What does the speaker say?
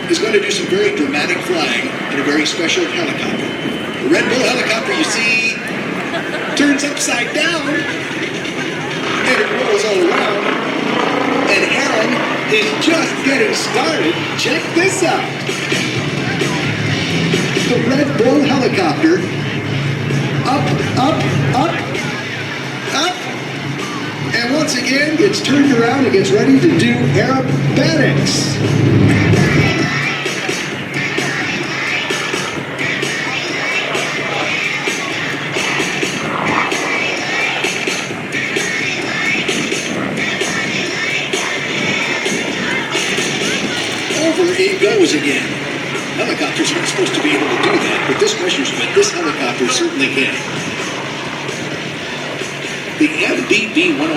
is going to do some very dramatic flying in a very special helicopter. The Red Bull helicopter, you see, turns upside down, and it rolls all around. And Aaron is just getting started. Check this out. The Red Bull helicopter, up, up, up, up. And once again, it's turned around and gets ready to do aerobatics. Over it goes again. Helicopters aren't supposed to be able to do that, but this helicopter certainly can. The MBB 1